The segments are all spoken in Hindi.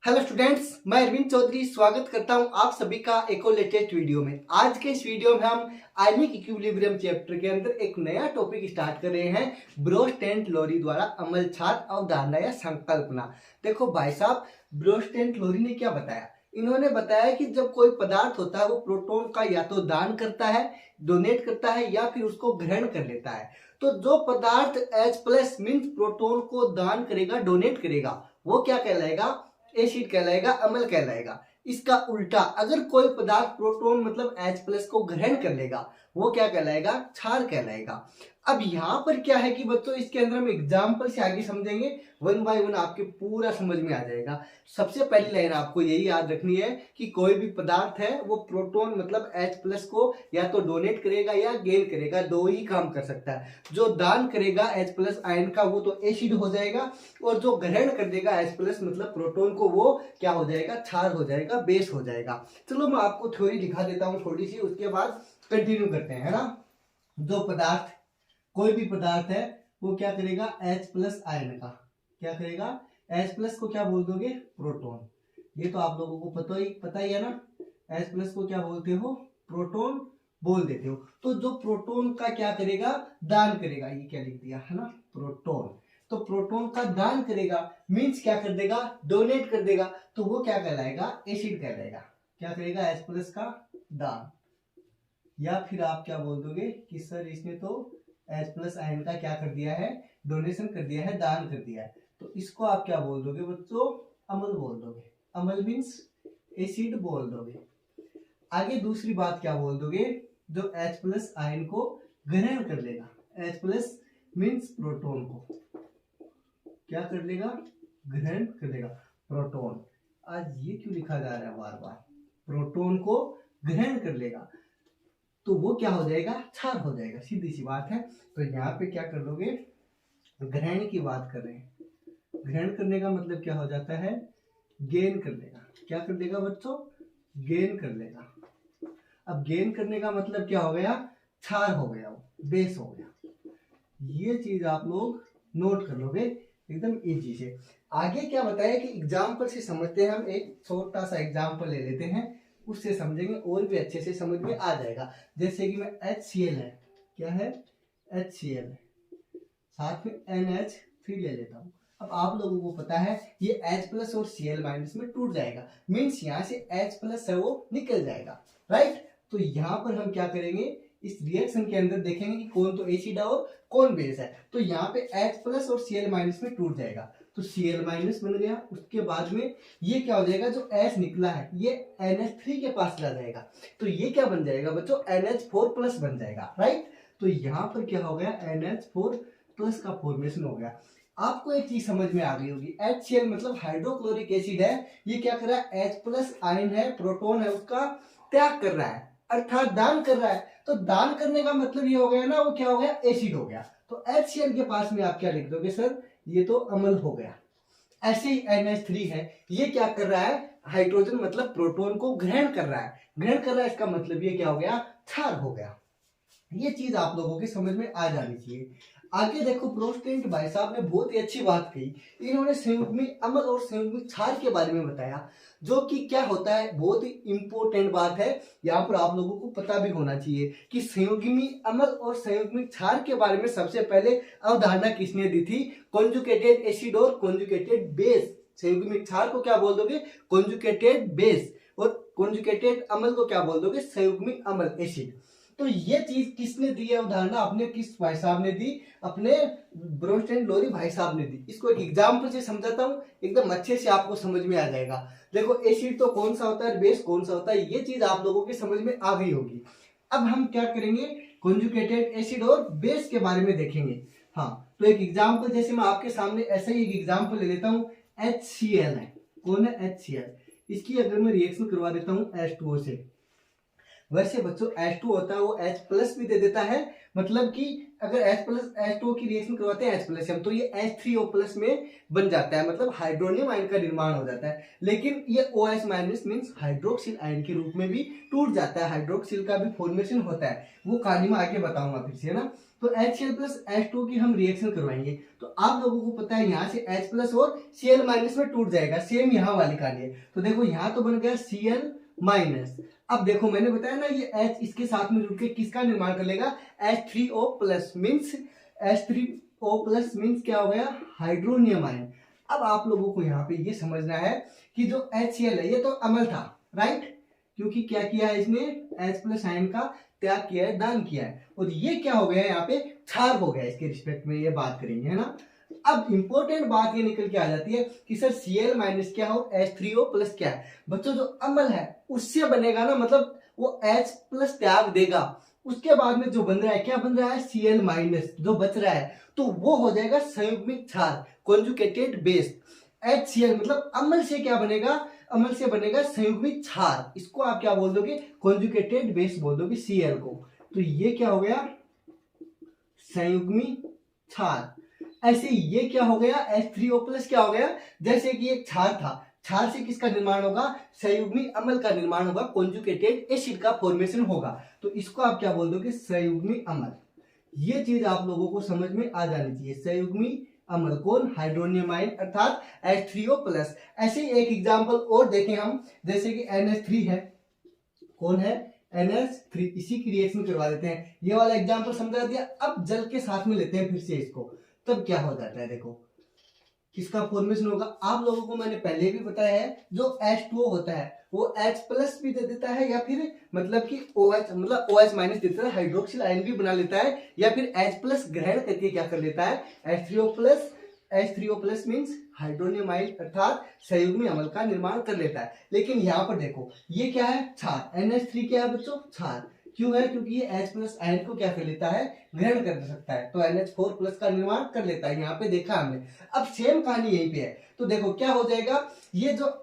हेलो स्टूडेंट्स, मैं अरविंद चौधरी स्वागत करता हूं आप सभी का एक और लेटेस्ट वीडियो में। आज के इस वीडियो में हम आयनिक इक्विलिब्रियम चैप्टर के अंदर एक नया टॉपिक स्टार्ट कर रहे हैं, ब्रोस्ट एंड लोरी द्वारा अमल छात अवधारणा या संकल्पना। देखो भाई साहब, ब्रोस्ट एंड लोरी ने क्या बताया? इन्होंने बताया कि जब कोई पदार्थ होता है वो प्रोटॉन का या तो दान करता है, डोनेट करता है या फिर उसको ग्रहण कर लेता है। तो जो पदार्थ H प्लस मीन्स प्रोटॉन को दान करेगा, डोनेट करेगा, वो क्या कहलाएगा? एसिड कहलाएगा, अम्ल कहलाएगा। इसका उल्टा अगर कोई पदार्थ प्रोटॉन मतलब H प्लस को ग्रहण कर लेगा, वो क्या कहलाएगा? क्षार कहलाएगा। अब यहाँ पर क्या है कि बच्चों, इसके अंदर हम एग्जाम्पल से आगे समझेंगे, वन बाय वन आपके पूरा समझ में आ जाएगा। सबसे पहली लाइन आपको यही याद रखनी है कि कोई भी पदार्थ है वो प्रोटॉन मतलब H प्लस को या तो डोनेट करेगा या गेन करेगा, दो ही काम कर सकता है। जो दान करेगा H प्लस आयन का वो तो एसिड हो जाएगा, और जो ग्रहण कर देगा H प्लस मतलब प्रोटॉन को वो क्या हो जाएगा? क्षार हो जाएगा, बेस हो जाएगा। चलो मैं आपको थ्योरी दिखा देता हूँ थोड़ी सी, उसके बाद कंटिन्यू करते हैं, है ना। जो पदार्थ, कोई भी पदार्थ है वो क्या करेगा? H प्लस आयन का क्या करेगा? H प्लस को क्या बोल दोगे? प्रोटॉन। ये तो आप लोगों को पता ही है ना। H प्लस को क्या बोलते हो? प्रोटॉन बोल देते हो। तो जो प्रोटॉन का क्या करेगा? दान करेगा। ये क्या लिख दिया है ना, प्रोटॉन। तो प्रोटॉन का दान करेगा मीन्स क्या कर देगा? डोनेट कर देगा। तो वो क्या कहलाएगा? एसिड कहलाएगा। क्या करेगा? H प्लस का दान। या फिर आप क्या बोल दोगे कि सर इसने तो H प्लस आयन का क्या कर दिया है? डोनेशन कर दिया है, दान कर दिया है। तो इसको आप क्या बोल दोगे बच्चों? अम्ल बोल दोगे। अम्ल मीन्स एसिड बोल दोगे। आगे दूसरी बात क्या बोल दोगे? जो H प्लस आयन को ग्रहण कर लेगा, H प्लस मीन्स प्रोटॉन को क्या कर लेगा? ग्रहण कर लेगा। प्रोटॉन, आज ये क्यों लिखा जा रहा है बार बार? प्रोटॉन को ग्रहण कर लेगा तो वो क्या हो जाएगा? क्षार हो जाएगा, सीधी सी बात है। तो यहाँ पे क्या कर लोगे? ग्रहण की बात कर रहे हैं। ग्रहण करने का मतलब क्या हो जाता है? गेन कर लेगा। क्या कर लेगा बच्चों? गेन कर लेगा। अब गेन करने का मतलब क्या हो गया? क्षार हो गया, वो बेस हो गया। ये चीज आप लोग नोट कर लोगे एकदम इजी से। आगे क्या बताया कि एग्जाम्पल से समझते हैं। हम एक छोटा सा एग्जाम्पल ले लेते हैं, उससे समझेंगे और भी अच्छे से समझ में आ जाएगा। जैसे कि मैं HCl है, क्या है? HCl है, साथ में NH3 ले लेता हूँ। अब आप लोगों को पता है ये H प्लस और Cl माइनस में टूट जाएगा, मीन्स यहाँ से H प्लस है वो निकल जाएगा, राइट। तो यहाँ पर हम क्या करेंगे? इस रिएक्शन के अंदर देखेंगे कि कौन तो एसिड है और कौन बेस है। तो यहाँ पे H प्लस और Cl माइनस में टूट जाएगा, तो Cl माइनस बन गया। उसके बाद में ये क्या हो जाएगा? जो H निकला है ये NH3 के पास चला जाएगा, तो ये क्या बन जाएगा बच्चों? NH4 प्लस बन जाएगा, राइट। तो यहाँ पर क्या हो गया? NH4 प्लस का फॉर्मेशन हो गया। आपको एक चीज समझ में आ गई होगी, HCl मतलब हाइड्रोक्लोरिक एसिड है। ये क्या कर रहा है? H प्लस आयन है, प्रोटॉन है, उसका त्याग कर रहा है, अर्थात दान कर रहा है। तो दान करने का मतलब ये हो गया ना, वो क्या हो गया? एसिड हो गया। तो HCl के पास में आप क्या लिख दोगे? सर ये तो अम्ल हो गया। ऐसे ही NH3 है, ये क्या कर रहा है? हाइड्रोजन मतलब प्रोटॉन को ग्रहण कर रहा है। ग्रहण कर रहा है, इसका मतलब ये क्या हो गया? क्षार हो गया। ये चीज आप लोगों की समझ में आ जानी चाहिए। आगे देखो, प्रोस्टेंट भाई साहब ने बहुत ही अच्छी बात कही। इन्होंने संयुग्मी अम्ल और संयुग्मी क्षार के बारे में बताया, जो कि क्या होता है, बहुत ही इंपॉर्टेंट बात है। यहाँ पर आप लोगों को पता भी होना चाहिए कि संयुग्मी अम्ल और संयुग्मी क्षार के बारे में सबसे पहले अवधारणा किसने दी थी? कॉन्जुगेटेड एसिड और कॉन्जुगेटेड बेस। संयुग्मी क्षार को क्या बोल दोगे? Conjugated base. और कॉन्जुगेटेड अम्ल को क्या बोल दोगे? संयुग्मी अम्ल एसिड। तो ये चीज किसने दी है अवधारणा? अपने किस भाई साहब ने दी? अपने ब्रोस्ट एंड लोरी भाई साहब ने दी। इसको एक एग्जांपल से समझाता हूँ, एकदम अच्छे से आपको समझ में आ जाएगा। देखो, एसिड तो कौन सा होता है, बेस कौन सा होता है, ये चीज आप लोगों की समझ में आ गई होगी। अब हम क्या करेंगे? कॉन्जुगेटेड एसिड और बेस के बारे में देखेंगे। हाँ, तो एक एग्जाम्पल, जैसे मैं आपके सामने ऐसा ही एक एग्जाम्पल ले लेता हूँ। HCl है, कौन है? HCl। इसकी अगर मैं रिएक्शन करवा देता हूँ H2O से, वैसे बच्चों H2 होता है वो H प्लस भी दे देता है, मतलब कि अगर H प्लस H2O की रिएक्शन करवाते हैं H प्लस हम, तो ये H3O प्लस में बन जाता है, मतलब हाइड्रोनियम आयन का निर्माण हो जाता है। लेकिन ये OH minus means hydroxyl ion के रूप में भी टूट जाता है, हाइड्रोक्सिल का भी फॉर्मेशन होता है। वो कहानी में आगे बताऊंगा फिर से, है ना। तो HCl प्लस H2 की हम रिएक्शन करवाएंगे तो आप लोगों को पता है यहाँ से H प्लस और Cl माइनस में टूट जाएगा, सेम यहाँ वाली का लिए। तो देखो यहाँ तो बन गया Cl माइनस। अब देखो मैंने बताया ना ये H इसके साथ में जुड़ के किसका निर्माण कर लेगा, H3O plus means H3O plus means क्या हो गया, हाइड्रोनियम आयन। अब आप लोगों को यहाँ पे ये समझना है कि जो HCl है ये तो अम्ल था, राइट, क्योंकि क्या किया है इसने, H प्लस आयन का त्याग किया है, दान किया है, और ये क्या हो गया यहाँ पे, क्षार हो गया। इसके रिस्पेक्ट में ये बात करेंगे, है ना। अब इंपॉर्टेंट बात ये निकल के आ जाती है कि सर Cl माइनस क्या हो, H3O प्लस क्या है। बच्चों जो अम्ल है उससे बनेगा ना, मतलब वो H प्लस त्याग देगा, उसके बाद में जो बन रहा है, क्या बन रहा है, Cl माइनस जो बच रहा है, तो वो हो जाएगा संयुग्मिक क्षार, कॉन्जुगेटेड बेस। HCl मतलब अम्ल से क्या बनेगा, अम्ल से बनेगा संयुग्मिक क्षार, इसको आप क्या बोल दोगे, कॉन्जुगेटेड बेस बोल दोगे Cl को। तो ये क्या हो गया, संयुग्मिक क्षार। ऐसे ये क्या हो गया, H3O प्लस क्या हो गया, जैसे कि एक क्षार था, क्षार से किसका निर्माण होगा, संयुग्मिक अम्ल का निर्माण होगा, कॉन्जुगेटेड एसिड का फॉर्मेशन होगा। तो इसको आप क्या बोल दोगे, संयुग्मिक अम्ल। ये चीज आप लोगों को समझ में आ जानी चाहिए, संयुग्मिक अम्ल कौन, हाइड्रोनियम आयन अर्थात H3O प्लस। ऐसे ही एक एग्जांपल और देखें हम, जैसे कि NH3 है, कौन है, NH3, इसी की रिएक्शन करवा देते हैं। ये वाला एग्जांपल समझा दिया। अब जल के साथ में लेते हैं फिर से इसको, तब क्या हो जाता है, देखो किसका फॉर्मेशन होगा। आप लोगों को मैंने पहले भी बताया है, जो H2O होता है वो H प्लस भी दे देता है, या फिर मतलब कि OH मतलब OH माइनस देता है, हाइड्रोक्सिल आयन भी बना लेता है, या फिर H प्लस ग्रहण करके क्या कर लेता है, H3O plus. H3O plus means hydronium ion अर्थात संयुग्मिक अम्ल का निर्माण कर लेता है। लेकिन यहाँ पर देखो ये क्या है, क्षार, NH3 क्या है बच्चों, क्षार। क्यों है, क्योंकि ये H प्लस आयन को क्या कर लेता है, ग्रहण कर सकता है, तो NH4 प्लस का निर्माण कर लेता है, यहाँ पे देखा हमने। अब सेम कहानी यहीं पे है, तो देखो क्या हो जाएगा, ये जो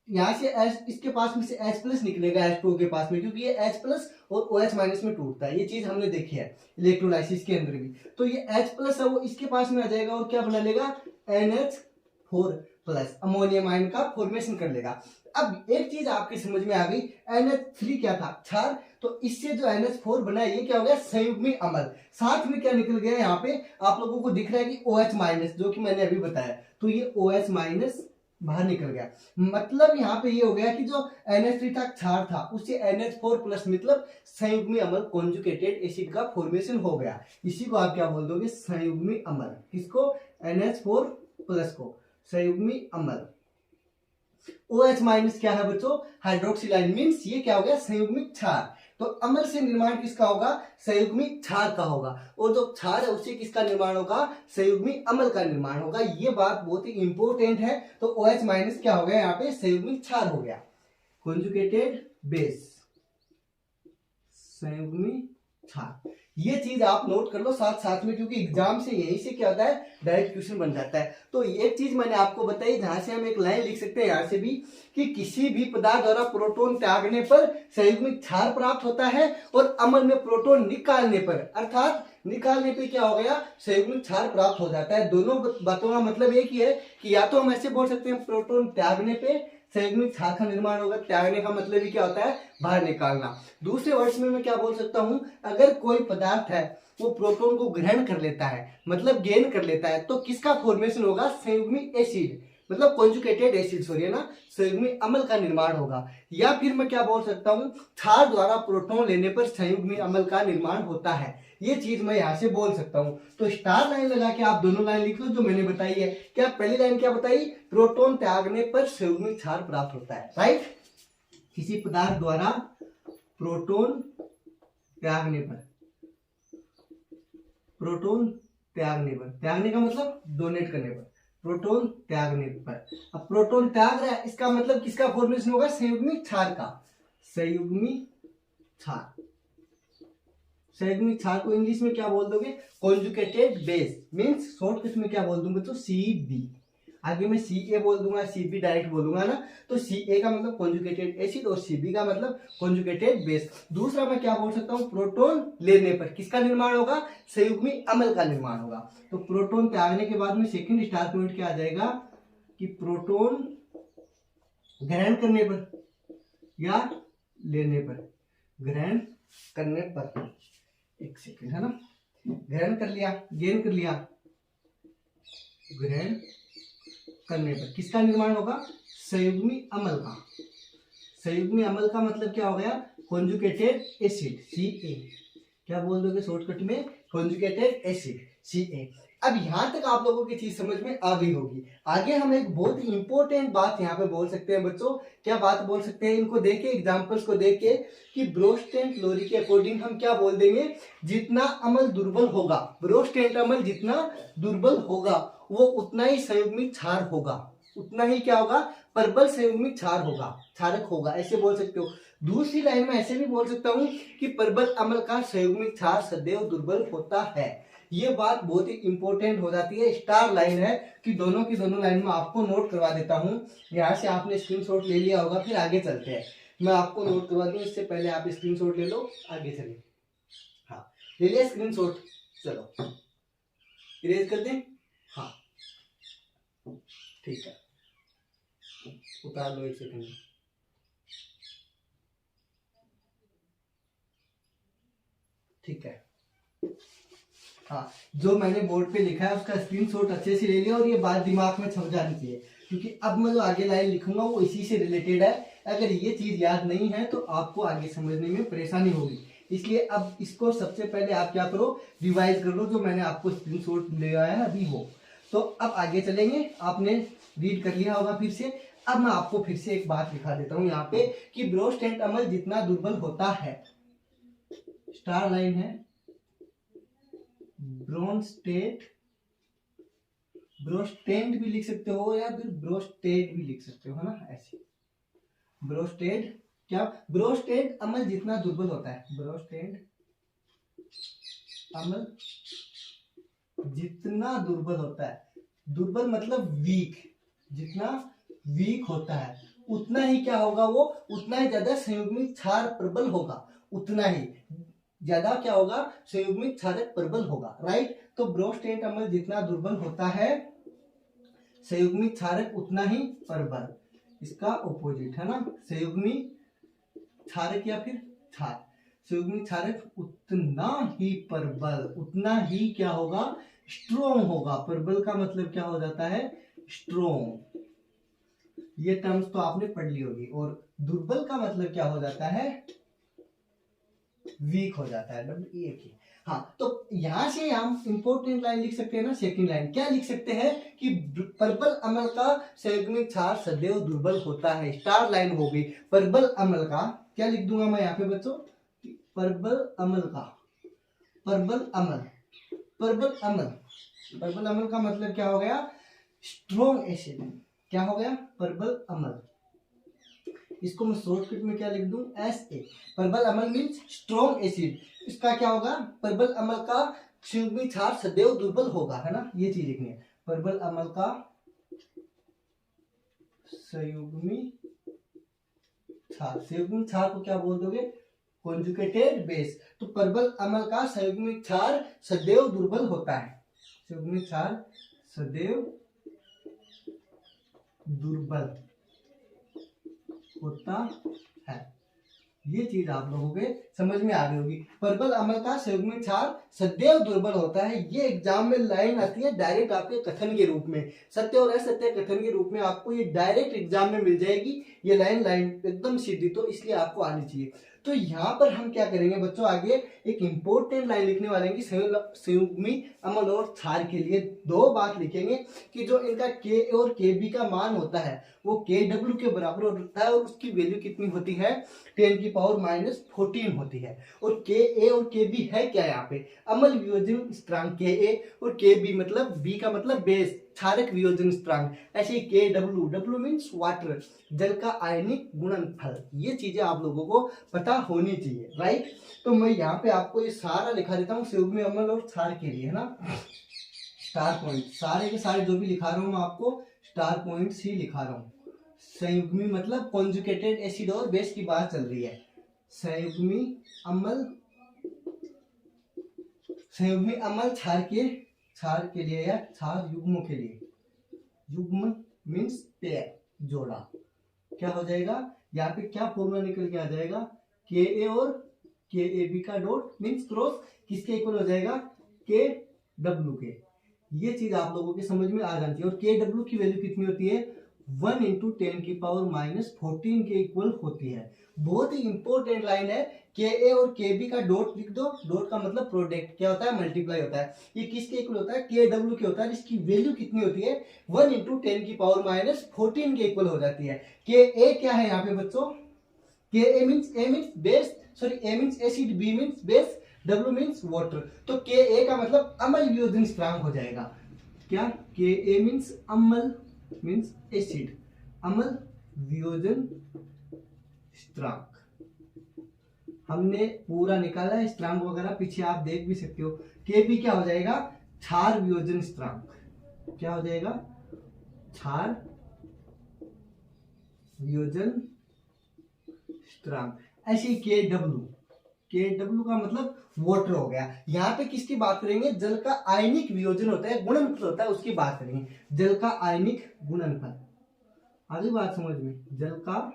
यहाँ से H, इसके पास में से H प्लस निकलेगा H2O के पास में, क्योंकि ये H प्लस और OH माइनस में टूटता है, ये चीज हमने देखी है इलेक्ट्रोलाइसिस के अंदर भी। तो ये H प्लस है वो इसके पास में आ जाएगा और क्या बना लेगा, NH4 प्लस, अमोनियम आयन का फॉर्मेशन कर लेगा। अब एक चीज आपकी समझ में आ गई, NH3 क्या था, क्षार, तो इससे जो NH4 बना है ये क्या हो गया, संयुग्मिक अम्ल। साथ में क्या निकल गया, यहाँ पे आप लोगों को दिख रहा है कि OH माइनस, जो कि मैंने अभी बताया, तो ये OH माइनस बाहर निकल गया। मतलब यहाँ पे ये हो गया कि जो NH3 था, क्षार था, उससे NH4 प्लस मतलब संयुग्मिक अम्ल, कॉन्जुगेटेड एसिड का फॉर्मेशन हो गया। इसी को आप क्या बोल दोगे, संयुग्मिक अम्ल। किसको, NH4 प्लस को, संयुग्मिक अम्ल। OH माइनस क्या है बच्चों, हाइड्रोक्सिल आयन, मींस ये क्या हो गया, संयुग्मिक क्षार। तो अम्ल से निर्माण किसका होगा, संयुग्मिक क्षार का होगा, और जो क्षार है उससे किसका निर्माण होगा, संयुग्मिक अम्ल का निर्माण होगा। ये बात बहुत ही इंपॉर्टेंट है। तो OH माइनस क्या हो गया, यहाँ पे संयुग्मिक क्षार हो गया, कॉन्जुगेटेड बेस, संयुग्मिक क्षार। ये चीज आप नोट कर लो साथ साथ में, क्योंकि एग्जाम से यहीं से क्या होता है, डायरेक्ट क्वेश्चन बन जाता है। तो एक चीज मैंने आपको बताई, जहां से हम एक लाइन लिख सकते हैं यहाँ से भी, कि किसी भी पदार्थ द्वारा प्रोटॉन त्यागने पर संयुग्मिक क्षार प्राप्त होता है, और अम्ल में प्रोटॉन निकालने पर, अर्थात निकालने पे क्या हो गया, संयुग्मिक क्षार प्राप्त हो जाता है। दोनों बातों का मतलब एक ही है कि या तो हम ऐसे बोल सकते हैं प्रोटॉन त्यागने पे संयुग्मिक क्षार का निर्माण होगा, त्यागने का मतलब ही क्या होता है, बाहर निकालना। दूसरे वर्ड्स में मैं क्या बोल सकता हूं, अगर कोई पदार्थ है वो प्रोटॉन को ग्रहण कर लेता है, मतलब गेन कर लेता है, तो किसका फॉर्मेशन होगा, संयुग्मिक एसिड, मतलब कॉन्जुगेटेड एसिड, सॉरी ना, संयुग्मिक अम्ल का निर्माण होगा। या फिर मैं क्या बोल सकता हूं, क्षार द्वारा प्रोटॉन लेने पर संयुग्मिक अम्ल का निर्माण होता है। ये चीज मैं यहाँ से बोल सकता हूं। तो स्टार लाइन लगा के आप दोनों लाइन लिख लो जो मैंने बताई है। क्या पहली लाइन क्या बताई, प्रोटॉन त्यागने पर संयुग्मिक क्षार प्राप्त होता है, राइट। किसी पदार्थ द्वारा प्रोटॉन त्यागने पर, प्रोटॉन त्यागने पर, त्यागने का मतलब डोनेट करने पर, प्रोटॉन त्यागने पर। अब प्रोटॉन त्याग रहा है, इसका मतलब किसका फॉर्मेशन होगा, संयुग्मिक क्षार का, संयुग्मिक क्षार। संयुग्मिक क्षार को इंग्लिश में क्या बोल दोगे, कॉन्जुगेटेड बेस, मींस शॉर्टकट में क्या बोल दूंगा बच्चों, CB। आगे मैं CA बोल दूंगा, CB डायरेक्ट बोलूंगा ना, तो CA का मतलब कॉन्जुगेटेड एसिड और CB का मतलब कॉन्जुगेटेड बेस। दूसरा मैं क्या बोल सकता हूँ, प्रोटॉन लेने पर किसका निर्माण होगा, संयुग्मिक अम्ल का निर्माण होगा। तो प्रोटॉन त्यागने के बाद में सेकंड स्टार पॉइंट क्या आ जाएगा, कि प्रोटॉन ग्रहण करने पर या लेने पर, ग्रहण करने पर, एक सेकंड है ना, ग्रहण कर लिया, गेन कर लिया, ग्रहण करने पर किसका निर्माण होगा? संयुग्मी अम्ल का। संयुग्मी अम्ल का मतलब क्या हो गया? Conjugated acid Ca। क्या बोल दोगे शॉर्टकट में? Conjugated acid Ca। अब यहां तक आप लोगों की चीज समझ में आ गई होगी। आगे हम एक बहुत ही इंपॉर्टेंट बात यहाँ पे बोल सकते हैं बच्चों। क्या बात बोल सकते हैं? इनको देखे, एग्जांपल्स को देखे कि ब्रोस्टेंट लोरी के अकॉर्डिंग हम क्या बोल देंगे? जितना अम्ल दुर्बल होगा, ब्रोस्टेंट अम्ल जितना दुर्बल होगा वो उतना ही संयुग्मिक क्षार होगा, उतना ही क्या होगा? प्रबल संयुग्मिक क्षार होगा, क्षारक होगा, ऐसे बोल सकते हो। दूसरी लाइन में ऐसे भी बोल सकता हूं कि प्रबल अम्ल का संयुग्मिक क्षार सदैव दुर्बल होता है। ये बात बहुत ही इंपॉर्टेंट हो जाती है, स्टार लाइन है कि दोनों की दोनों लाइन में आपको नोट करवा देता हूं। यहाँ से आपने स्क्रीनशॉट ले लिया होगा, फिर आगे चलते हैं। मैं आपको नोट करवा दूं, इससे पहले आप स्क्रीनशॉट ले लो, आगे चलिए। हाँ, ले लिया स्क्रीनशॉट? चलो इरेज कर दें। हाँ ठीक है, उतार लो एक सेकंड। ठीक है, हाँ, जो मैंने बोर्ड पे लिखा है उसका स्क्रीनशॉट अच्छे से ले लिया और ये बात दिमाग में छप जानी चाहिए, क्योंकि अब मैं जो आगे लाइन लिखूंगा वो इसी से रिलेटेड है। अगर ये चीज याद नहीं है तो आपको आगे समझने में परेशानी होगी, इसलिए अब इसको सबसे पहले आप क्या करो? रिवाइज कर लो जो मैंने आपको स्क्रीनशॉट ले आया है अभी वो। तो अब आगे चलेंगे, आपने रीड कर लिया होगा फिर से। अब मैं आपको फिर से एक बात लिखा देता हूँ यहाँ पे कि ब्रोस्टेंट अम्ल जितना दुर्बल होता है, स्टार लाइन है, ब्रोस्टेट, ब्रोस्टेंट भी लिख सकते हो या फिर ब्रोस्टेट भी लिख सकते हो, है ना? ऐसे ब्रोस्टेट, क्या? ब्रोस्टेट अम्ल जितना दुर्बल होता है, ब्रोस्टेट अम्ल जितना दुर्बल होता है, दुर्बल मतलब वीक, जितना वीक होता है उतना ही क्या होगा? वो उतना ही ज्यादा संयुग्मिक क्षार प्रबल होगा, उतना ही ज्यादा क्या होगा? संयुग्मिक क्षारक प्रबल होगा, राइट? तो ब्रोस्टेट अम्ल जितना दुर्बल होता है, संयुग्मिक क्षारक उतना ही प्रबल, इसका ऑपोजिट है ना? संयुग्मिक क्षारक या फिर क्षार, संयुग्मिक क्षारक उतना ही प्रबल, उतना ही क्या होगा? स्ट्रोंग होगा। प्रबल का मतलब क्या हो जाता है? स्ट्रोंग। ये टर्म्स तो आपने पढ़ ली होगी। और दुर्बल का मतलब क्या हो जाता है? वीक हो जाता है, डब्ल्यू। हाँ, तो यहां से हम इंपोर्टेंट लाइन लिख सकते हैं ना, सेकंड लाइन क्या लिख सकते हैं कि प्रबल अम्ल का संयुग्मिक क्षार सदैव दुर्बल होता है। स्टार लाइन हो गई। प्रबल अम्ल का क्या लिख दूंगा मैं यहाँ पे बच्चों? प्रबल अम्ल का, प्रबल अम्ल, प्रबल अम्ल, प्रबल अम्ल का मतलब क्या हो गया? Strong acid. क्या हो गया? प्रबल अम्ल। इसको मैं शॉर्टकट में क्या लिख दूं? Sa। प्रबल अम्ल मीन्स स्ट्रॉन्ग एसिड। इसका क्या होगा? प्रबल अम्ल का संयुग्मिक क्षार सदैव दुर्बल होगा, है ना? ये चीज लिखनी है। प्रबल अम्ल का संयुग्मिक क्षार, संयुग्मिक क्षार को क्या बोल दोगे? Conjugated base. तो प्रबल अम्ल का संयुग्मिक क्षार सदैव दुर्बल होता है, संयुग्मिक क्षार सदैव दुर्बल होता है। ये चीज आप लोगों के समझ में आ गई होगी। प्रबल अम्ल का संयुग्मिक क्षार सदैव दुर्बल होता है। ये एग्जाम में लाइन आती है डायरेक्ट आपके कथन के रूप में, सत्य और असत्य कथन के रूप में आपको ये डायरेक्ट एग्जाम में मिल जाएगी। ये लाइन एकदम सीधी, तो इसलिए आपको आनी चाहिए। तो यहाँ पर हम क्या करेंगे बच्चों? आगे एक इंपॉर्टेंट लाइन लिखने वाले हैं कि संयुग्मिक अम्ल और क्षार के लिए दो बात लिखेंगे कि जो इनका Ka और Kb का मान होता है वो Kw के बराबर होता है और उसकी वैल्यू कितनी होती है? 10⁻⁴ होती है। और Ka और Kb है क्या यहाँ पे? अम्ल वियोजन स्थिरांक Ka और Kb मतलब B का मतलब बेस, क्षारक वियोजन स्थिरांक। ऐसे ही Kw मीन्स वाटर, जल का आयनिक गुणनफल। ये चीजें आप लोगों को पता होनी चाहिए, राइट? तो मैं यहाँ पे आपको ये सारा लिखा देता हूँ संयुग्मिक अम्ल और क्षार के लिए, है ना? स्टार पॉइंट सारे के सारे जो भी लिखा रहा हूँ मैं आपको स्टार पॉइंट्स ही लिखा रहा हूँ। संयुग्मी मतलब कॉन्जुगेटेड एसिड और बेस की बात चल रही है। संयुग्मी अम्ल, संयुग्मी अम्ल क्षार के लिए या क्षार युग्म के लिए, युग्म मीन्स पेयर, जोड़ा, क्या हो जाएगा? यहाँ पे क्या फॉर्मूला निकल के आ जाएगा? Ka और Kab का डॉट मीन्स क्रॉस किसके इक्वल हो जाएगा? के डब्ल्यू के, ये चीज आप लोगों के समझ में आ जाती है। और के डब्ल्यू की वैल्यू कितनी होती है, 1 इंटू 10⁻⁻14 के इक्वल होती है। बहुत ही इंपॉर्टेंट लाइन है। के ए और के बी का डॉट लिख दो, डॉट का मतलब प्रोडक्ट क्या होता है, मल्टीप्लाई होता है। ये किसके इक्वल होता है, के डब्ल्यू के होता है, जिसकी वैल्यू कितनी होती है 1 इंटू 10⁻⁻14 के इक्वल हो जाती है। के ए क्या है यहाँ पे बच्चों, के A means base, sorry A means acid, B means base, W means water. तो के ए का मतलब अम्ल वियोजन स्थिरांक हो जाएगा। क्या, के ए मीन्स अम्ल मीन्स एसिड, अम्ल वियोजन स्थिरांक हमने पूरा निकाला है। स्थिरांक वगैरह पीछे आप देख भी सकते हो। के बी क्या हो जाएगा, क्षार वियोजन स्थिरांक। क्या हो जाएगा, क्षार वियोजन स्थिरांक। ऐसे के डब्ल्यू, के डब्ल्यू का मतलब वाटर हो गया। यहाँ पे किसकी बात करेंगे, जल का आयनिक वियोजन होता है, गुणनफल होता है, उसकी बात करेंगे। जल का आयनिक गुणनफल, आगे बात समझ में, जल का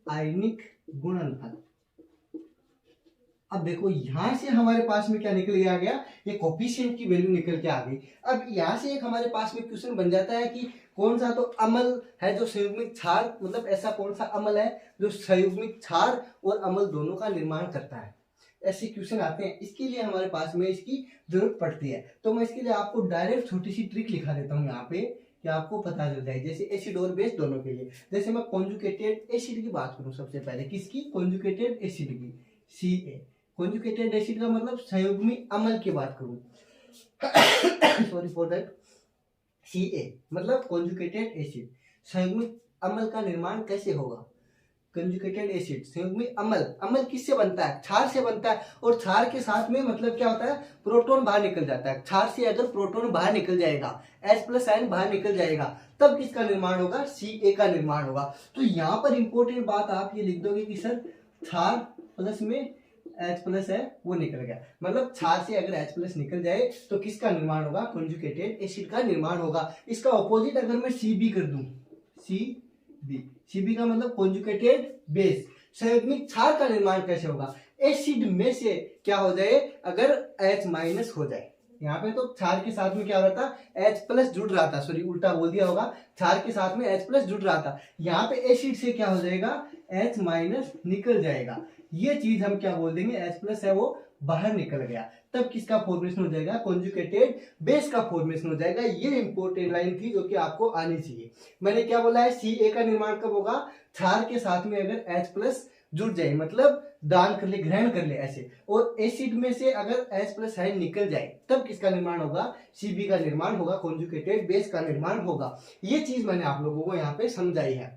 आयनिक गुणनफल। अब देखो यहां से हमारे पास में क्या निकल के आ गया, ये कोफिशिएंट की वैल्यू निकल के आ गई। अब यहां से एक हमारे पास में क्वेश्चन बन जाता है कि कौन सा तो अम्ल है जो संयुग्मिक क्षार, मतलब ऐसा कौन सा अम्ल है जो संयुग्मिक क्षार और अम्ल दोनों का निर्माण करता है। ऐसे क्वेश्चन आते हैं, इसके लिए हमारे पास में इसकी जरूरत पड़ती है। तो मैं इसके लिए आपको डायरेक्ट छोटी सी ट्रिक लिखा देता हूँ यहाँ पे कि आपको पता चल जाए। जैसे एसिड और बेस दोनों के लिए, जैसे मैं कॉन्जुगेटेड एसिड की बात करूं सबसे पहले, किसकी, कॉन्जुगेटेड एसिड की, Ca। कॉन्जुगेटेड एसिड का मतलब संयुग्मी अम्ल की बात करूं, सॉरी फॉर दैट, Ca मतलब कॉन्जुगेटेड एसिड। संयुग्मी अम्ल का निर्माण कैसे होगा, कंजुगेटेड एसिड संयुग्मी अम्ल, अम्ल किससे बनता है, क्षार से बनता है। और क्षार के साथ में मतलब क्या होता है, प्रोटॉन बाहर निकल जाता है। क्षार से अगर प्रोटॉन बाहर निकल जाएगा, H+ आयन बाहर निकल जाएगा, तब किसका निर्माण होगा, Ca का निर्माण होगा। तो यहाँ पर इंपॉर्टेंट बात आप ये लिख दोगे कि सर क्षार प्लस में H+ है वो निकल गया, मतलब क्षार से अगर H+ निकल जाए तो किसका निर्माण होगा, कंजुगेटेड एसिड का निर्माण होगा। इसका ऑपोजिट अगर मैं Cb कर दूं, Cb का मतलब कॉन्जुगेटेड बेस, संयुग्मिक क्षार का निर्माण कैसे होगा, एसिड में से क्या हो जाए, अगर H- हो जाए। यहाँ पे तो क्षार के साथ में क्या हो रहा था, H+ जुड़ रहा था, सॉरी उल्टा बोल दिया होगा, क्षार के साथ में H+ जुड़ रहा था। यहाँ पे एसिड से क्या हो जाएगा, H- निकल जाएगा। ये चीज हम क्या बोल देंगे, H+ है वो बाहर निकल गया, तब किसका फॉर्मेशन हो जाएगा, कॉन्जुगेटेड बेस का फॉर्मेशन हो जाएगा। ये इंपॉर्टेंट लाइन थी जो कि आपको आनी चाहिए। मैंने क्या बोला है, Ca का निर्माण कब होगा, क्षार के साथ में अगर H+ जुड़ जाए, मतलब दान कर ले, ग्रहण कर ले ऐसे, और एसिड में से अगर H+ आयन निकल जाए, तब किसका निर्माण होगा, Cb का निर्माण होगा, कॉन्जुगेटेड बेस का निर्माण होगा। ये चीज मैंने आप लोगों को यहाँ पे समझाई है।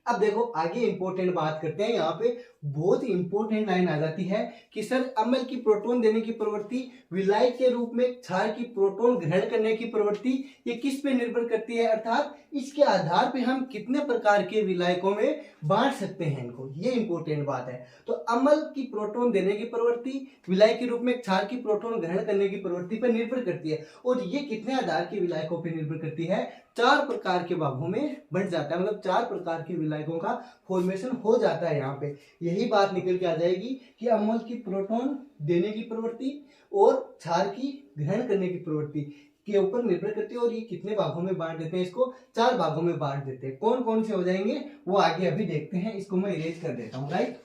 अब देखो आगे इंपॉर्टेंट बात करते हैं। यहाँ पे बहुत ही इंपॉर्टेंट लाइन आ जाती है कि सर अम्ल की प्रोटॉन देने की प्रवृत्ति, विलायक के रूप में क्षार की प्रोटॉन ग्रहण करने की प्रवृत्ति, ये किस पे निर्भर करती है, अर्थात इसके आधार पे हम कितने प्रकार के विलायकों में बांट सकते हैं इनको, ये इंपॉर्टेंट बात है। तो अम्ल की प्रोटॉन देने की प्रवृत्ति विलायक के रूप में क्षार की प्रोटॉन ग्रहण करने की प्रवृत्ति पर निर्भर करती है। और ये कितने आधार के विलायकों पर निर्भर करती है, 4 प्रकार के भागों में बंट जाता है, मतलब 4 प्रकार के विलायकों का फॉर्मेशन हो जाता है। यहाँ पे यही बात निकल के आ जाएगी कि अम्ल की प्रोटॉन देने की प्रवृत्ति और क्षार की ग्रहण करने की प्रवृत्ति के ऊपर निर्भर करती है। और ये कितने भागों में बांट देते हैं, इसको 4 भागों में बांट देते हैं। कौन कौन से हो जाएंगे वो आगे अभी देखते हैं, इसको मैं इरेज कर देता हूँ, राइट।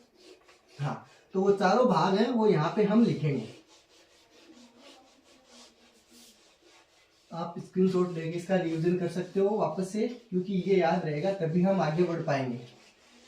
हाँ, तो वो चारों भाग हैं वो यहाँ पे हम लिखेंगे। आप स्क्रीनशॉट लेके इसका रिवीजन कर सकते हो वापस से, क्योंकि ये याद रहेगा तभी हम आगे बढ़ पाएंगे।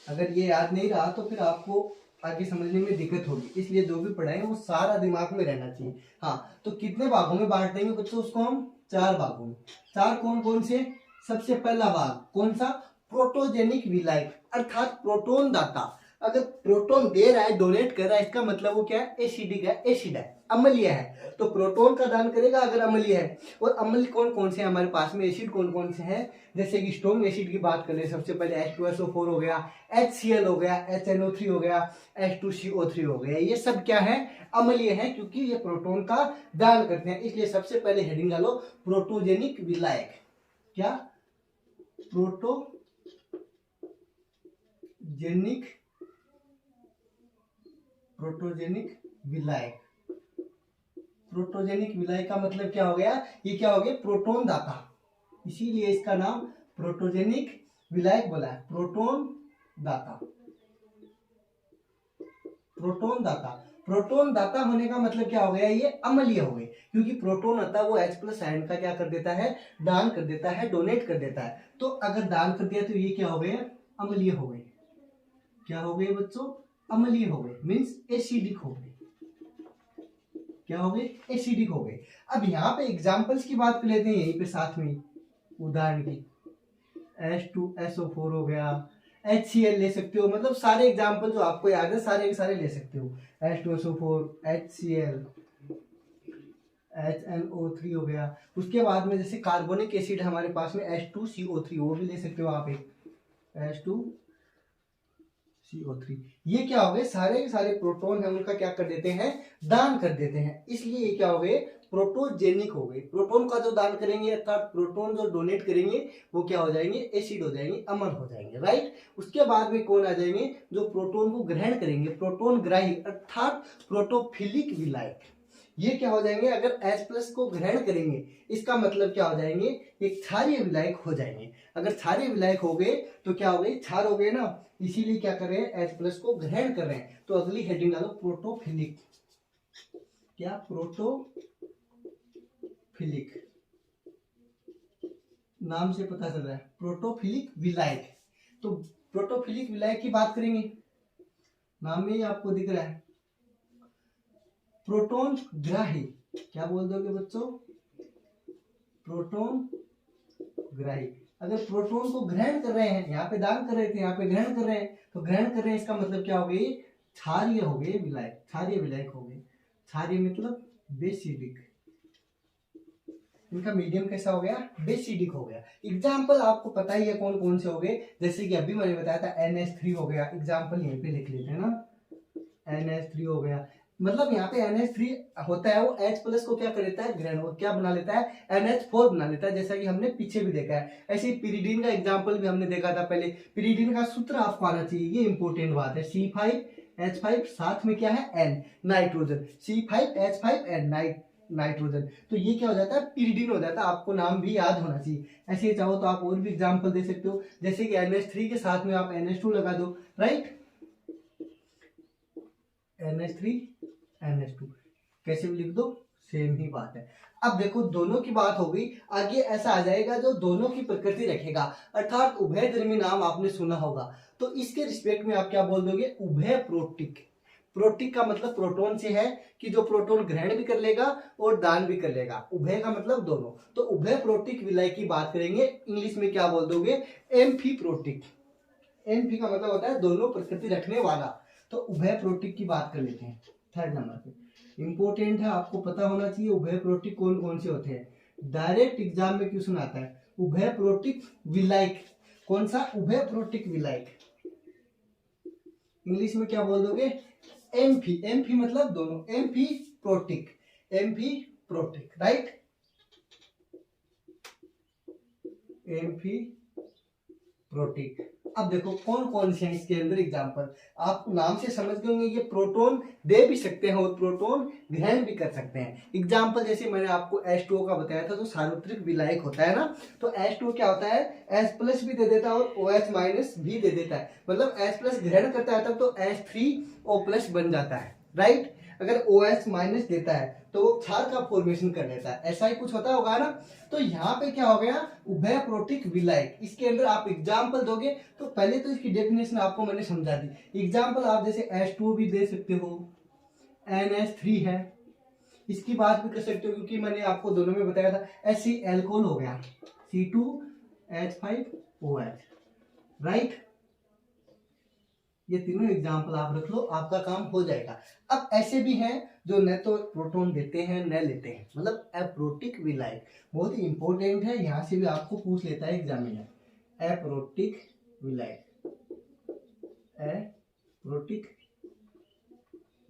अगर ये याद नहीं रहा तो फिर आपको आगे समझने में दिक्कत होगी, इसलिए जो भी पढ़ाएंगे वो सारा दिमाग में रहना चाहिए। हाँ, तो कितने भागों में बांट देंगे बच्चों उसको हम, 4 भागों में। 4 कौन कौन से, सबसे पहला भाग कौन सा, प्रोटोजेनिक विलायक, अर्थात प्रोटोन दाता। अगर प्रोटोन दे रहा है, डोनेट कर रहा है, इसका मतलब वो क्या है, एसिडिक है, एसिड है, अम्लीय है, तो प्रोटोन का दान करेगा अगर अम्लीय है। और अम्ल कौन कौन से हैं हमारे पास में, एसिड कौन कौन से हैं, जैसे कि स्ट्रॉन्ग एसिड की बात करें, सबसे पहले H2SO4 हो गया, HCl हो गया, HNO3 हो गया, H2CO3 हो गया। ये सब क्या है, अम्लीय है, क्योंकि ये प्रोटोन का दान करते हैं। इसलिए सबसे पहले हेडिंग डालो प्रोटोजेनिक विलायक। क्या, प्रोटोजेनिक विलायक। प्रोटोजेनिक विलाय का मतलब क्या हो गया, ये क्या हो गया, प्रोटोन दाता, इसीलिए इसका नाम प्रोटोजेनिक विलायक बोला है, प्रोटोन दाता। प्रोटोन दाता, प्रोटोन दाता होने का मतलब क्या हो गया, ये अम्लीय हो गए, क्योंकि प्रोटोन होता है वो H+ आयन का क्या कर देता है, दान कर देता है, डोनेट कर देता है। तो अगर दान कर दिया तो ये क्या हो गए, अम्लीय हो गए। क्या हो गए बच्चों, अम्लीय हो गए, मीन्स एसिडिक हो गए। क्या हो गए, एसिडिक हो गए। अब यहाँ पे एग्जांपल्स की बात कर लेते हैं, यहीं पे साथ में उदाहरण की, H2SO4 हो गया, HCl ले सकते हो, मतलब सारे एग्जांपल जो आपको याद है सारे के सारे ले सकते हो। H2SO4, HCl, HNO3 हो गया। उसके बाद में जैसे कार्बोनिक एसिड हमारे पास में H2CO3, वो भी ले सकते हो आप, H2CO3। ये क्या हो गए, सारे के सारे प्रोटॉन है उनका क्या कर देते हैं, दान कर देते हैं, इसलिए ये क्या हो गए, प्रोटोजेनिक हो गए। प्रोटॉन का जो दान करेंगे अर्थात प्रोटॉन जो डोनेट करेंगे वो क्या हो जाएंगे, एसिड हो जाएंगे, अम्ल हो जाएंगे, राइट। उसके बाद में कौन आ जाएंगे, जो प्रोटॉन को ग्रहण करेंगे, प्रोटॉन ग्राही अर्थात प्रोटोफिलिक विलायक। ये क्या हो जाएंगे, अगर H+ को ग्रहण करेंगे इसका मतलब क्या हो जाएंगे, एक क्षारीय विलायक हो जाएंगे। अगर क्षारीय विलायक हो गए तो क्या हो गए, क्षार हो गए ना, इसीलिए क्या कर रहे हैं, H+ को ग्रहण कर रहे हैं। तो अगली हेडिंग डालो प्रोटोफिलिक। क्या, प्रोटोफिलिक, नाम से पता चल रहा है, प्रोटोफिलिक विलायक। तो प्रोटोफिलिक विलायक की बात करेंगे, नाम में ही आपको दिख रहा है, प्रोटॉन ग्राही। क्या बोल दोगे बच्चों, प्रोटॉन ग्राही। अगर प्रोटॉन को ग्रहण कर रहे हैं, यहाँ पे दान कर रहे थे, यहाँ पे ग्रहण कर रहे हैं, तो ग्रहण कर रहे हैं इसका मतलब क्या हो गई, क्षारीय हो गए विलायक, क्षारीय विलायक हो गए। क्षारीय मतलब बेसिडिक, इनका मीडियम कैसा हो गया, बेसिडिक हो गया। एग्जाम्पल आपको पता ही है कौन कौन से हो गए, जैसे कि अभी मैंने बताया था NH3 हो गया, एग्जाम्पल यहीं पे लिख लेते हैं ना, NH3 हो गया। मतलब यहाँ पे NH3 होता है वो H+ को क्या कर लेता है, ग्रहण, वो क्या बना लेता है, NH4 बना लेता है, जैसा कि हमने पीछे भी देखा है। ऐसे ही पिरीडीन का एग्जांपल भी हमने देखा था पहले। पिरीडीन का सूत्र आपको आना चाहिए, ये इंपॉर्टेंट बात है, C5H5 साथ में क्या है, N, नाइट्रोजन, C5H5N, नाइट्रोजन। तो ये क्या हो जाता है, पिरीडीन हो जाता है, आपको नाम भी याद होना चाहिए। ऐसे ही चाहो तो आप और भी एग्जाम्पल दे सकते हो, जैसे कि NH3 के साथ में आप NH2 लगा दो, राइट, NH3 NH2 कैसे भी लिख दो, सेम ही बात है। अब देखो दोनों की बात हो गई, आगे ऐसा आ जाएगा जो दोनों की प्रकृति रखेगा, अर्थात उभयधर्मी नाम आपने सुना होगा। तो इसके रिस्पेक्ट में आप क्या बोल दोगे, उभय प्रोटिक। प्रोटिक का मतलब प्रोटॉन से है कि जो प्रोटॉन ग्रहण भी कर लेगा और दान भी कर लेगा, उभय का मतलब दोनों। तो उभय प्रोटिक विलय की बात करेंगे, इंग्लिश में क्या बोल दोगे, एम्फी प्रोटिक। एम्फी का मतलब होता है दोनों प्रकृति रखने वाला। तो उभय प्रोटिक की बात कर लेते हैं, 3rd नंबर पे इंपॉर्टेंट है, आपको पता होना चाहिए उभय प्रोटिक कौन कौन से होते हैं। डायरेक्ट एग्जाम में क्वेश्चन आता है, उभय प्रोटिक विलायक, कौन सा, उभय प्रोटिक विलायक। इंग्लिश में क्या बोल दोगे, एम्फी, एम्फी मतलब दोनों, amphi protic, amphi protic, right, amphi protic. अब देखो कौन कौन से हैं इसके अंदर एग्जांपल, आप नाम से समझ गए होंगे, ये प्रोटॉन दे भी सकते हैं और प्रोटॉन ग्रहण भी कर सकते हैं। एग्जांपल जैसे मैंने आपको H2O का बताया था, जो सार्वत्रिक विलायक होता है ना, तो H2O क्या होता है, H+ भी दे देता है और OH- भी दे देता है, मतलब H+ ग्रहण करता है तब तो H3O+ बन जाता है, राइट। अगर OH- देता है तो वो क्षार का फॉर्मेशन कर लेता है, ऐसा ही कुछ होता होगा ना। तो यहाँ पे क्या हो गया, उभय प्रोटिक विलायक। इसके अंदर आप एग्जाम्पल दोगे तो पहले तो इसकी डेफिनेशन आपको मैंने समझा दी। एग्जाम्पल आप जैसे H2O भी दे सकते हो, NH3 है, इसकी बात भी कर सकते हो क्योंकि मैंने आपको दोनों में बताया था। ऐसे एल्कोहल हो गया, C2H5OH, राइट। ये तीनों एग्जाम्पल आप रख लो, आपका काम हो जाएगा। अब ऐसे भी हैं जो न तो प्रोटॉन देते हैं न लेते हैं, मतलब एप्रोटिक विलायक, बहुत ही इंपॉर्टेंट है, यहाँ से भी आपको पूछ लेता है एग्जामिनर। एप्रोटिक विलायक, एप्रोटिक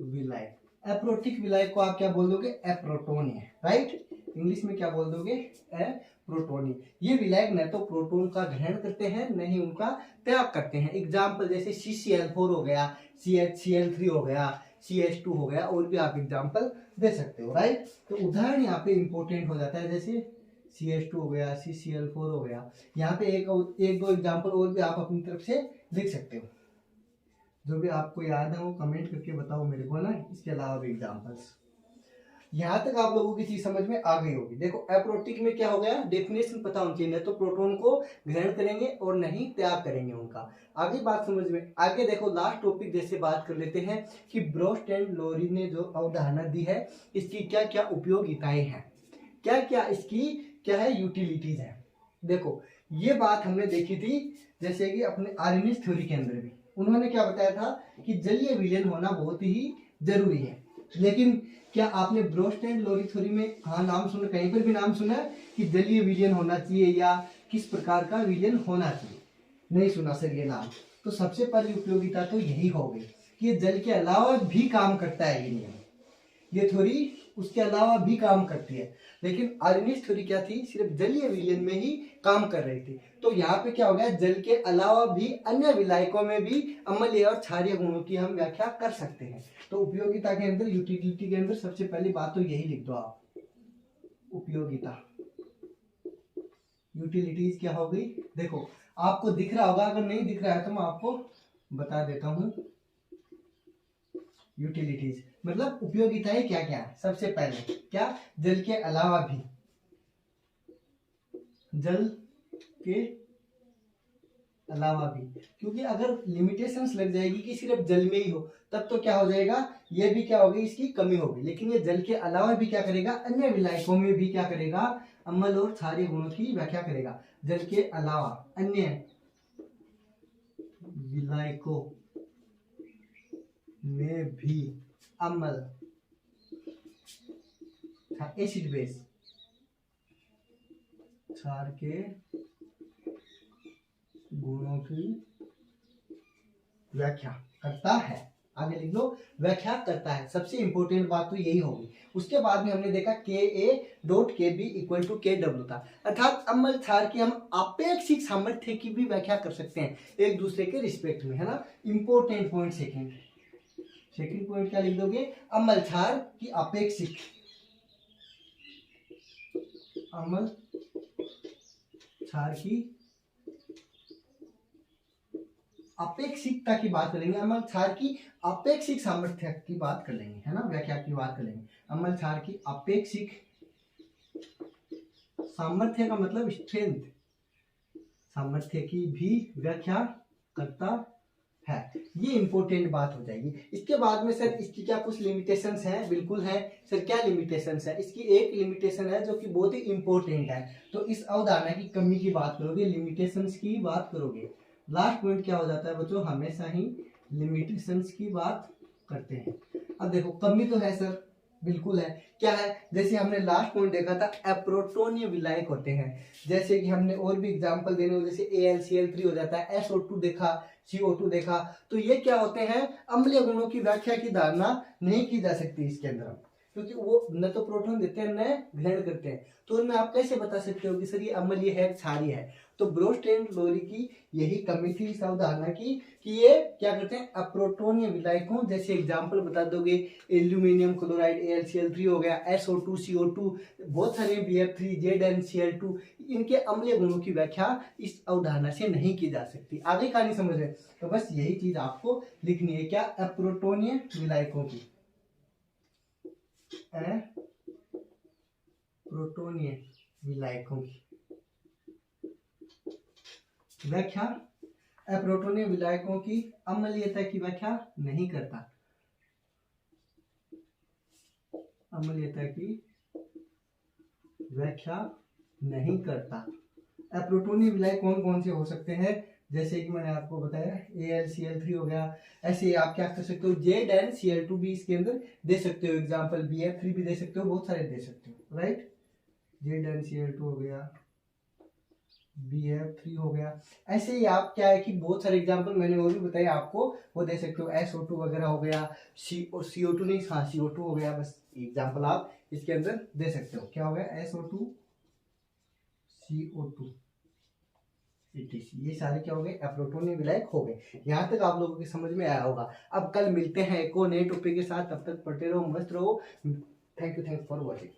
विलायक, एप्रोटिक विलायक को आप क्या बोल दोगे, एप्रोटोनिय, राइट। इंग्लिश में क्या बोल दोगे, एप्रोटोनिय। ये विलायक न तो प्रोटॉन का ग्रहण करते हैं न ही उनका त्याग करते हैं। एग्जाम्पल जैसे CCl4 हो गया, CHCl3 हो गया, CH2 हो गया, और भी आप एग्जाम्पल दे सकते हो, राइट। तो उदाहरण यहाँ पे इंपॉर्टेंट हो जाता है, जैसे CH2 हो गया, CCl4 हो गया। यहाँ पे एक दो एग्जाम्पल और भी आप अपनी तरफ से लिख सकते हो, जो भी आपको याद है वो कमेंट करके बताओ मेरे को ना, इसके अलावा भी एग्जाम्पल्स। यहाँ तक आप लोगों की चीज समझ में आ गई होगी। देखो एप्रोटिक में क्या हो गया, डेफिनेशन पता होनी चाहिए, तो प्रोटॉन को ग्रहण करेंगे और नहीं त्याग करेंगे उनका। आगे बात समझ में, आगे देखो लास्ट टॉपिक जैसे बात कर लेते हैं कि ब्रोस्ट एंड लोरी ने जो अवधारणा दी है, इसकी क्या क्या उपयोगिताएं हैं, क्या क्या इसकी क्या है यूटिलिटीज है। देखो ये बात हमने देखी थी जैसे कि अपने आर्यनिस्ट थ्योरी के अंदर भी उन्होंने क्या बताया था कि जलीय विलयन होना बहुत ही जरूरी है। लेकिन क्या आपने ब्रोस्ट एंड लोरी थ्योरी में हाँ नाम सुना, कहीं पर भी नाम सुना है कि जलीय विलयन होना चाहिए या किस प्रकार का विलयन होना चाहिए? नहीं सुना सर ये नाम। तो सबसे पहली उपयोगिता तो यही हो गई कि ये जल के अलावा भी काम करता है, ये नियम, ये थ्योरी उसके अलावा भी काम करती है। लेकिन आर्यनिस्ट थ्योरी क्या थी, सिर्फ जलीय विलयन में ही काम कर रही थी। तो यहाँ पे क्या हो गया, जल के अलावा भी अन्य विलायकों में भी अम्लीय और क्षारीय गुणों की हम व्याख्या कर सकते हैं। तो उपयोगिता के अंदर, यूटिलिटी के अंदर सबसे पहली बात तो यही लिख दो आप, उपयोगिता। यूटिलिटीज क्या हो गई, देखो आपको दिख रहा होगा, अगर नहीं दिख रहा है तो मैं आपको बता देता हूं। यूटिलिटीज मतलब उपयोगिताएं क्या क्या है। सबसे पहले क्या, जल के अलावा भी, जल के अलावा भी, क्योंकि अगर लिमिटेशंस लग जाएगी कि सिर्फ जल में ही हो, तब तो क्या हो जाएगा, ये भी क्या होगी, इसकी कमी होगी। लेकिन ये जल के अलावा भी क्या करेगा, अन्य विलायकों में भी क्या करेगा, अम्ल और क्षारीय गुणों की व्याख्या करेगा। जल के अलावा अन्य विलायकों में भी अम्ल, एसिड बेस, क्षार के गुणों की व्याख्या करता है। आगे लिख लो, व्याख्या करता है। सबसे इंपॉर्टेंट बात तो यही होगी। उसके बाद में हमने देखा Ka.Kb इक्वल टू Kw था, अर्थात अम्ल क्षार की हम आपेक्षिक सामर्थ्य की भी व्याख्या कर सकते हैं एक दूसरे के रिस्पेक्ट में, है ना। इंपॉर्टेंट पॉइंट सेकंड पॉइंट क्या लिख दोगे, अम्ल क्षार की अपेक्षिक, अम्ल क्षार की अपेक्षिकता की बात करेंगे, अम्ल क्षार की अपेक्षिक सामर्थ्य की बात कर लेंगे, है ना, व्याख्या की बात कर लेंगे। अम्ल क्षार की अपेक्षिक सामर्थ्य का मतलब स्ट्रेंथ, सामर्थ्य की भी व्याख्या करता है। ये इंपॉर्टेंट बात हो जाएगी। इसके बाद में सर इसकी क्या कुछ लिमिटेशंस हैं? बिल्कुल है सर। क्या लिमिटेशंस है? इसकी एक लिमिटेशन है जो कि बहुत ही इंपॉर्टेंट है। तो इस अवधारणा की कमी की बात करोगे, लिमिटेशंस की बात करोगे, लास्ट पॉइंट क्या हो जाता है बच्चों, हमेशा ही लिमिटेशंस की बात करते हैं। अब देखो कमी तो है सर, बिल्कुल है। क्या है? जैसे हमने लास्ट पॉइंट देखा था, एप्रोटोनीय विलायक होते हैं। जैसे कि हमने और भी एग्जांपल देने हो, जैसे AlCl3 हो जाता है, SO2 देखा, CO2 देखा। तो ये क्या होते हैं, अम्लीय गुणों की व्याख्या की धारणा नहीं की जा सकती इसके अंदर, क्योंकि वो न तो प्रोटॉन देते हैं न ग्रहण करते हैं। तो उनमें आप कैसे बता सकते हो कि सर ये अम्लीय है क्षारीय है? तो ब्रोस्ट एंड लोरी की यही कमी थी इस अवधारणा की कि ये क्या करते हैं, अप्रोटोनीय विलायकों, जैसे एग्जांपल बता दोगे, एल्यूमिनियम क्लोराइड AlCl3 हो गया, SO2 CO2, बहुत सारे BF3 ZnCl2, इनके अम्लीय गुणों की व्याख्या इस अवधारणा से नहीं की जा सकती। आगे कहानी समझ रहे? तो बस यही चीज आपको लिखनी है, क्या, अप्रोटोनीय विलायकों की, प्रोटोनीय विलायकों की व्याख्या, अप्रोटोनीय विलायकों की अम्लीयता की व्याख्या नहीं करता, अम्लीयता की व्याख्या नहीं करता। अप्रोटोनीय विलायक कौन कौन से हो सकते हैं? जैसे कि मैंने आपको बताया AlCl3 हो गया। ऐसे आप क्या कर सकते हो, ZnCl2 भी इसके अंदर दे सकते हो एग्जांपल, BF3 भी दे सकते हो, बहुत सारे दे सकते हो, राइट। ZnCl2 हो गया, BF3 हो गया। ऐसे ही आप क्या है कि बहुत सारे एग्जांपल मैंने और भी बताए आपको, वो दे सकते हो, SO2 वगैरह हो गया, CO2 नहीं, हाँ CO2 हो गया। बस एग्जांपल आप इसके अंदर दे सकते हो। क्या हो गया, SO2 CO2 etc, ये सारे क्या हो गए, एप्रोटोनियम विलायक हो गए। यहाँ तक आप लोगों की समझ में आया होगा। अब कल मिलते हैं एक और नए टॉपिक के साथ, तब तक पढ़ते रहो, मस्त रहो। Thank you for watching.